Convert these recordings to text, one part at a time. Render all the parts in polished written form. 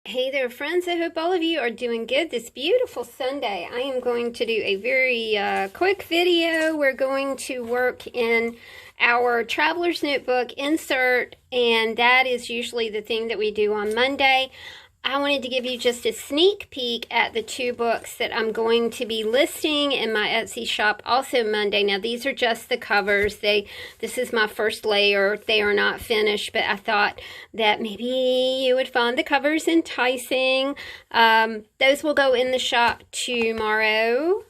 Hey there, friends. I hope all of you are doing good this beautiful Sunday. I am going to do a very quick video. We're going to work in our Traveler's Notebook insert, and that is usually the thing that we do on Monday. I wanted to give you just a sneak peek at the two books that I'm going to be listing in my Etsy shop also Monday. Now, these are just the covers. This is my first layer. They are not finished, but I thought that maybe you would find the covers enticing. Those will go in the shop tomorrow.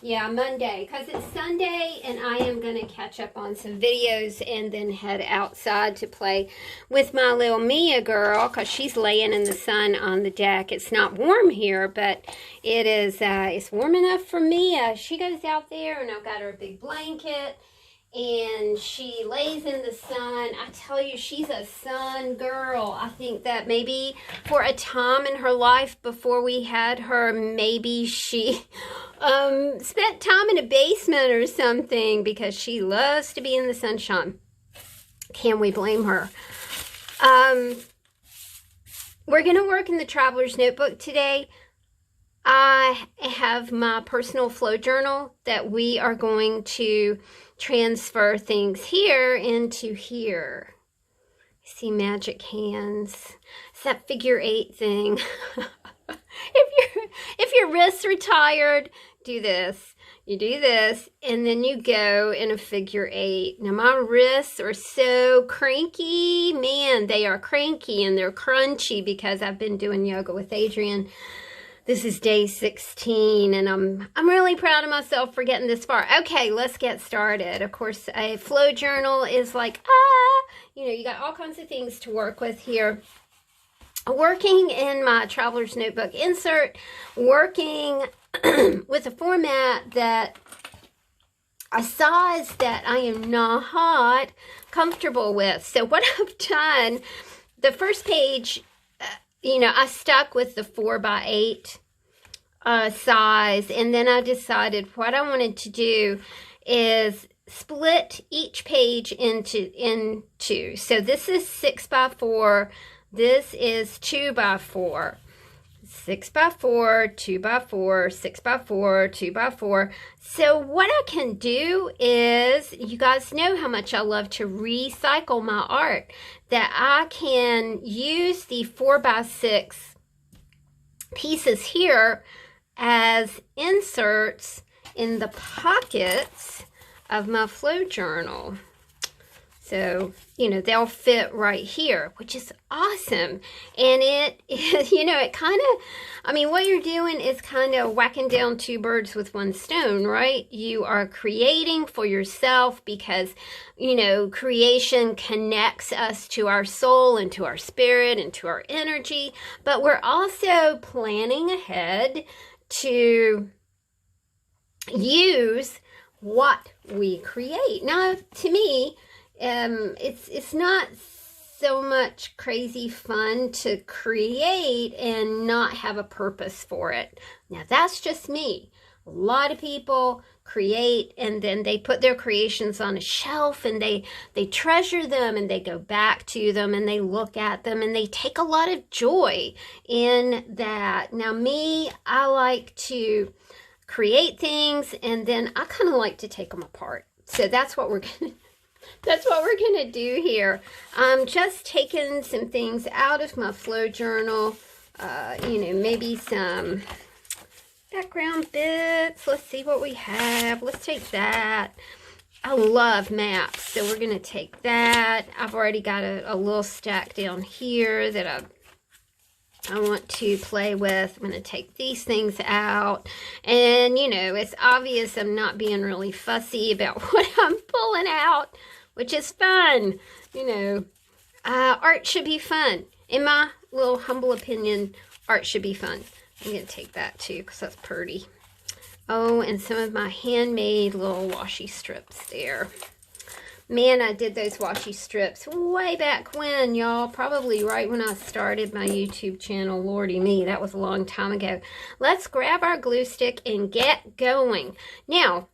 Monday, because it's Sunday, and I am going to catch up on some videos and then head outside to play with my little Mia girl, because she's laying in the sun on the deck. It's not warm here, but it is, it's warm enough for Mia. She goes out there, and I've got her a big blanket, and she lays in the sun. I tell you, she's a sun girl. I think that maybe for a time in her life before we had her, maybe she spent time in a basement or something, because she loves to be in the sunshine. Can we blame her? We're going to work in the Traveler's Notebook today. I have my personal flow journal that we are going to transfer things here into here. I see magic hands. It's that figure 8 thing. If your wrists are tired, do this. You do this, and then you go in a figure 8. Now, my wrists are so cranky. Man, they are cranky, and they're crunchy because I've been doing yoga with Adrian. This is day 16, and I'm really proud of myself for getting this far. Okay, let's get started. Of course, a flow journal is like, you got all kinds of things to work with here. Working in my Traveler's Notebook insert, working with a format that a size that I am not comfortable with. So what I've done, the first page, I stuck with the 4x8 size, and then I decided what I wanted to do is split each page into two. So this is 6x4. This is 2x4. 6x4, 2x4, 6x4, 2x4. So what I can do is, you guys know how much I love to recycle my art, that I can use the 4x6 pieces here as inserts in the pockets of my flow journal. So, they'll fit right here, which is awesome. And it kind of, what you're doing is kind of whacking down two birds with one stone, right? You are creating for yourself because, creation connects us to our soul and to our spirit and to our energy. But we're also planning ahead to use what we create. Now, to me, it's not so much crazy fun to create and not have a purpose for it. Now, that's just me. A lot of people create, and then they put their creations on a shelf, and they treasure them, and they go back to them, and they look at them, and they take a lot of joy in that. Now, me, I like to create things, and then I kind of like to take them apart. So that's what we're going to do here. I'm just taking some things out of my flow journal, maybe some background bits. Let's see what we have. Let's take that. I love maps, so we're going to take that. I've already got a little stack down here that I want to play with. I'm going to take these things out. And, it's obvious I'm not being really fussy about what I'm pulling out, which is fun. Art should be fun. In my little humble opinion, art should be fun. I'm going to take that too, because that's pretty. Oh, and some of my handmade little washi strips there. Man, I did those washi strips way back when, y'all. Probably right when I started my YouTube channel. Lordy me, that was a long time ago. Let's grab our glue stick and get going. Now,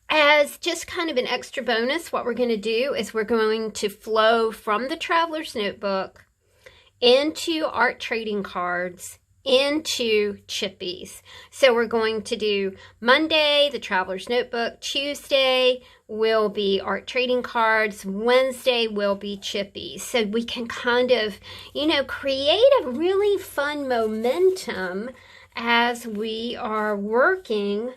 as just kind of an extra bonus, what we're going to do is we're going to flow from the Traveler's Notebook into art trading cards, into chippies. So we're going to do Monday, the Traveler's Notebook. Tuesday will be art trading cards. Wednesday will be chippies. So we can kind of, you know, create a really fun momentum as we are working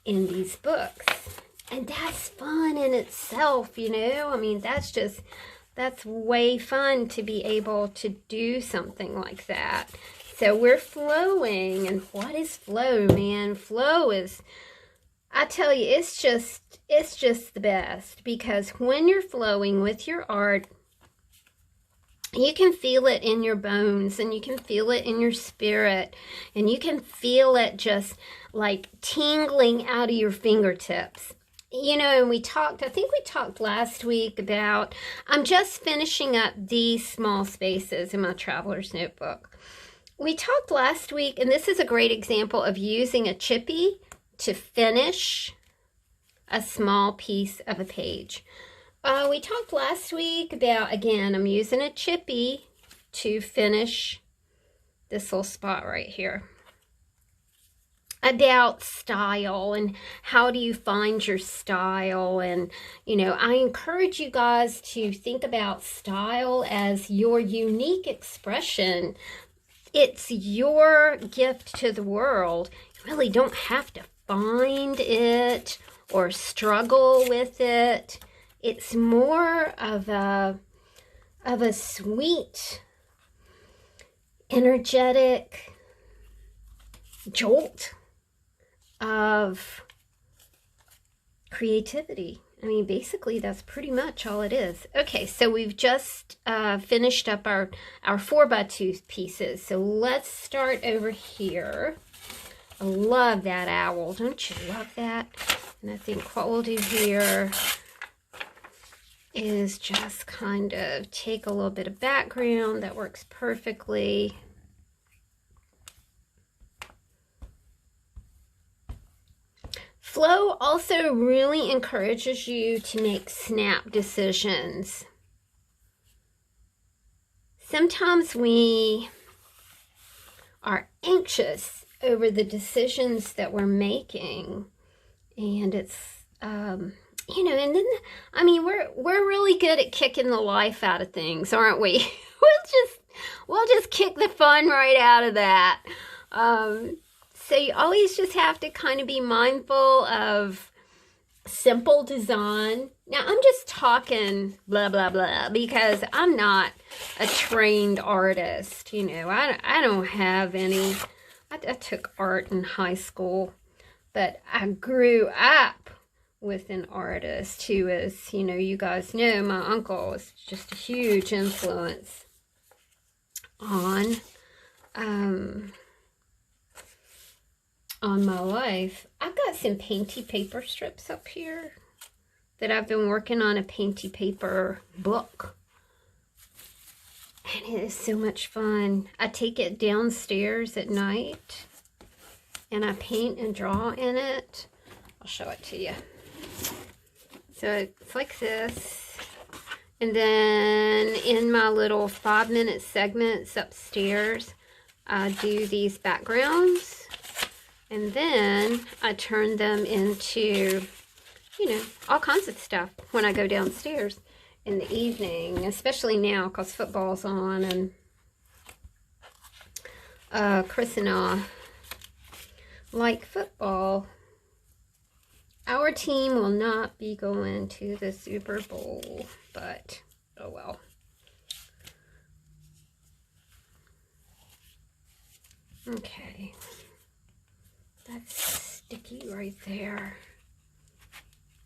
in these books. And that's fun in itself, you know. I mean, that's way fun to be able to do something like that. So we're flowing. And what is flow, man? Flow is, I tell you, it's just the best, because when you're flowing with your art, you can feel it in your bones, and you can feel it in your spirit, and you can feel it just like tingling out of your fingertips. You know, and I think we talked last week about, I'm just finishing up these small spaces in my Traveler's Notebook. We talked last week, and this is a great example of using a chippy to finish a small piece of a page. We talked last week about, again, I'm using a chippy to finish this little spot right here, about style and how do you find your style. And, you know, I encourage you guys to think about style as your unique expression. It's your gift to the world. You really don't have to find it or struggle with it. It's more of a sweet, energetic jolt of creativity. I mean, basically, that's pretty much all it is. Okay, so we've just finished up our 4x2 pieces. So let's start over here. I love that owl. Don't you love that? And I think what we'll do here is just kind of take a little bit of background. That works perfectly. Flow also really encourages you to make snap decisions. Sometimes we are anxious over the decisions that we're making, and it's you know, and then, I mean, we're really good at kicking the life out of things, aren't we? we'll just kick the fun right out of that. So you always just have to kind of be mindful of simple design. Now, I'm just talking blah, blah, blah, because I'm not a trained artist. You know, I don't have any. I took art in high school, but I grew up with an artist who is, you know, you guys know, my uncle was just a huge influence on my life. I've got some painty paper strips up here that I've been working on, a painty paper book. And it is so much fun. I take it downstairs at night and I paint and draw in it. I'll show it to you. So it's like this. And then in my little 5-minute segments upstairs, I do these backgrounds. And then I turn them into, you know, all kinds of stuff when I go downstairs in the evening, especially now because football's on, and Chris and I like football. Our team will not be going to the Super Bowl, but oh well. Okay. That's sticky right there.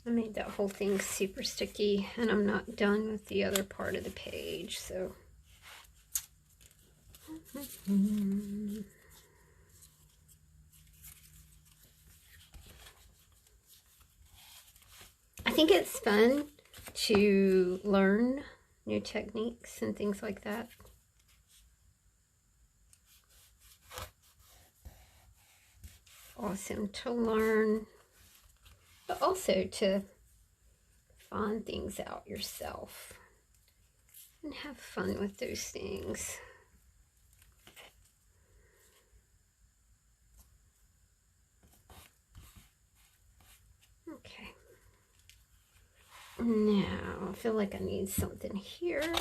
I made that whole thing super sticky, and I'm not done with the other part of the page, so. I think it's fun to learn new techniques and things like that. Awesome to learn, but also to find things out yourself and have fun with those things. Now, I feel like I need something here.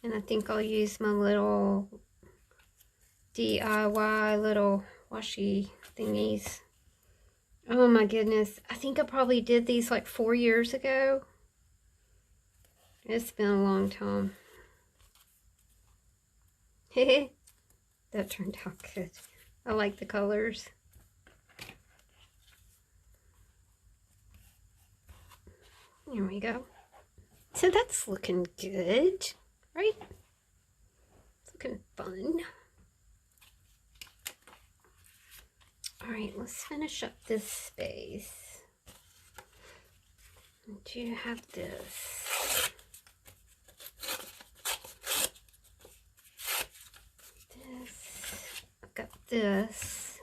And I think I'll use my little DIY little washi thingies. Oh my goodness. I think I probably did these like 4 years ago. It's been a long time. Hehe. That turned out good. I like the colors. There we go. So that's looking good, right? It's looking fun. All right, let's finish up this space. Do you have this? I've got this.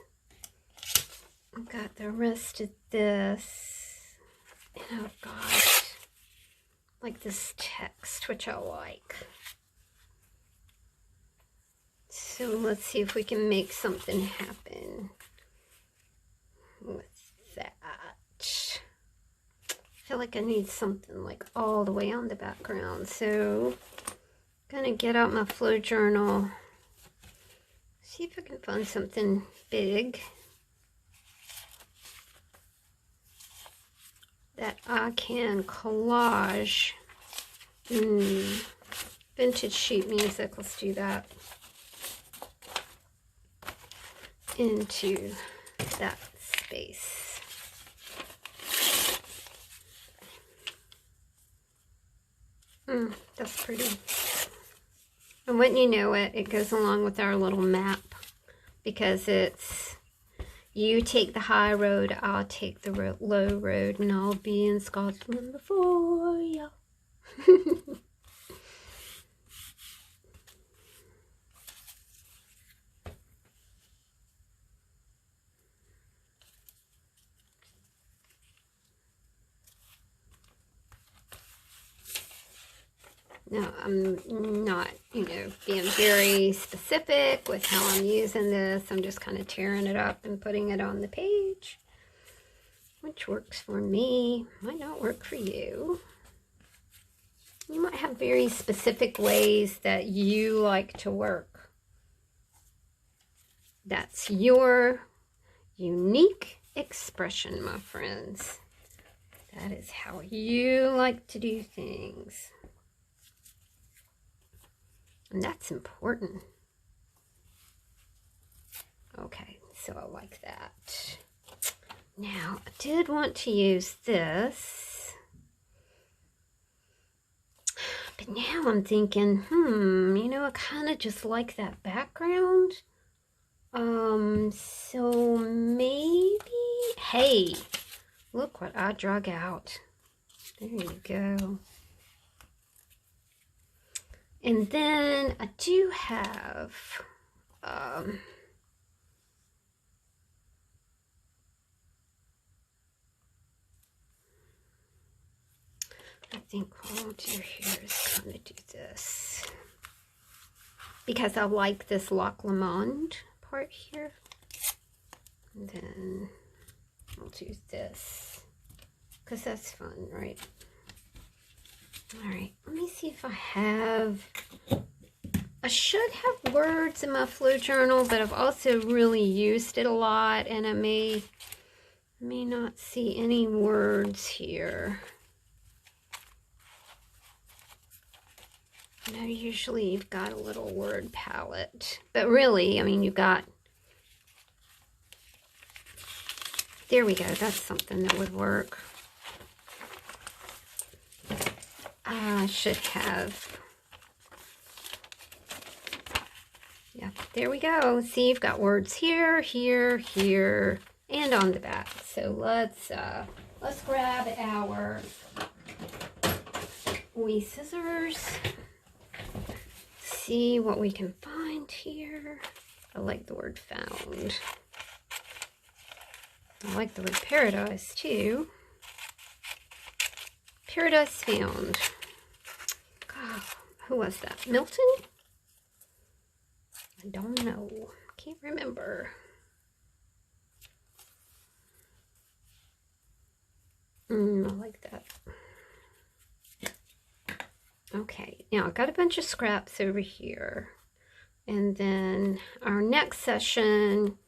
I've got the rest of this. And I've got like this text, which I like. So let's see if we can make something happen with that. I feel like I need something like all the way on the background. So I'm gonna get out my flow journal. See if I can find something big that I can collage. Vintage sheet music, let's do that. Into that space. That's pretty. And wouldn't you know it, it goes along with our little map, because it's you take the high road, I'll take the low road, and I'll be in Scotland before you. Now, I'm not, being very specific with how I'm using this. I'm just kind of tearing it up and putting it on the page, which works for me. Might not work for you. You might have very specific ways that you like to work. That's your unique expression, my friends. That is how you like to do things. And that's important. Okay, so I like that. Now, I did want to use this. But now I'm thinking, I kind of just like that background. So maybe, hey, look what I drug out. There you go. And then I do have, I think what I'll do here is kind of do this. Because I like this Lac Lamande part here. And then I'll do this. Because that's fun, right? Alright, let me see if I should have words in my flow journal, but I've also really used it a lot, and I may not see any words here. Usually you've got a little word palette, but really, you've got, there we go, that's something that would work. I should have, yeah, there we go. See, you've got words here, here, here, and on the back. So let's grab our wee scissors, see what we can find here. I like the word found. I like the word paradise too. Paradise Found. God, who was that? Milton? I don't know. Can't remember. I like that. Okay, now I've got a bunch of scraps over here. And then our next session,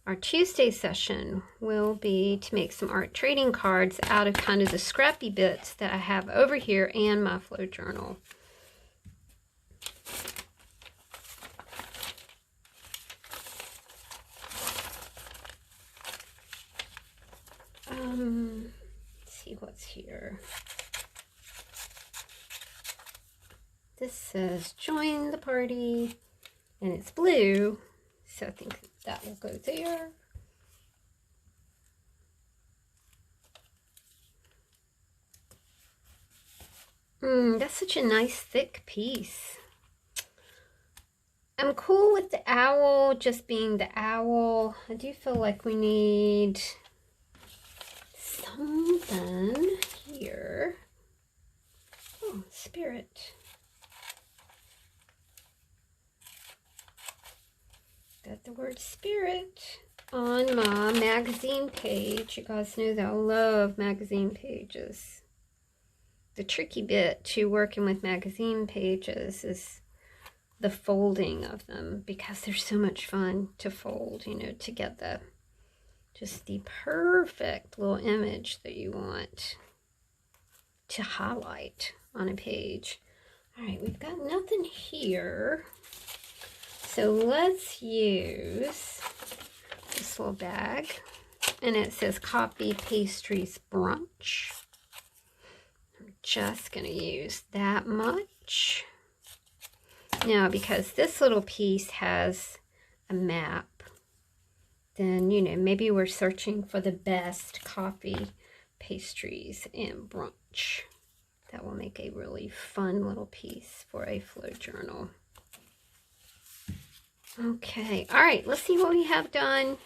our Tuesday session, will be to make some art trading cards out of kind of the scrappy bits that I have over here and my flow journal. Let's see what's here. This says join the party, and it's blue, so I think that will go there. That's such a nice thick piece. I'm cool with the owl just being the owl. I do feel like we need something here. Oh, spirit. Got the word spirit on my magazine page. You guys know that I love magazine pages. The tricky bit to working with magazine pages is the folding of them, because they're so much fun to fold, you know, to get the just the perfect little image that you want to highlight on a page. All right, we've got nothing here. So let's use this little bag, and it says Copy Pastries Brunch. I'm just going to use that much. Now, because this little piece has a map, then, you know, maybe we're searching for the best coffee pastries and brunch. That will make a really fun little piece for a flow journal. Okay, all right, let's see what we have done.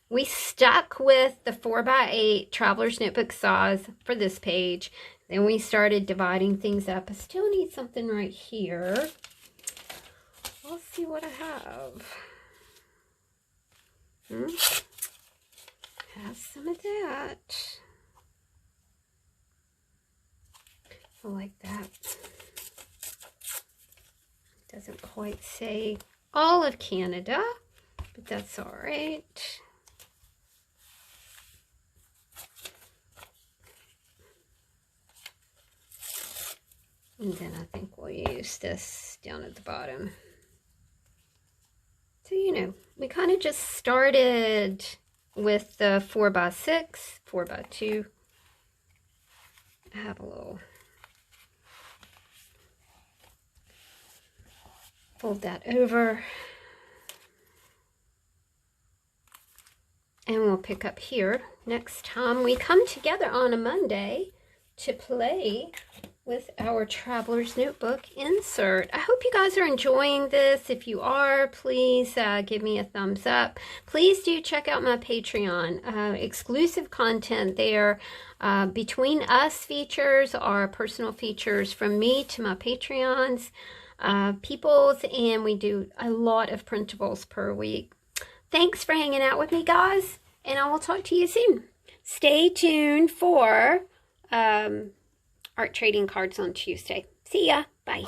We stuck with the 4x8 Traveler's Notebook size for this page. Then we started dividing things up. I still need something right here. Let's see what I have. Have some of that. I like that. Doesn't quite say all of Canada, but that's all right. And then I think we'll use this down at the bottom. So, you know, we kind of just started with the 4x6, 4x2. I have a little, fold that over. And we'll pick up here next time we come together on a Monday to play with our Traveler's Notebook insert. I hope you guys are enjoying this. If you are, please give me a thumbs up. Please do check out my Patreon. Exclusive content there. Between Us features are personal features from me to my Patreons, peoples, and we do a lot of printables per week. Thanks for hanging out with me, guys, and I will talk to you soon. Stay tuned for art trading cards on Tuesday. See ya. Bye.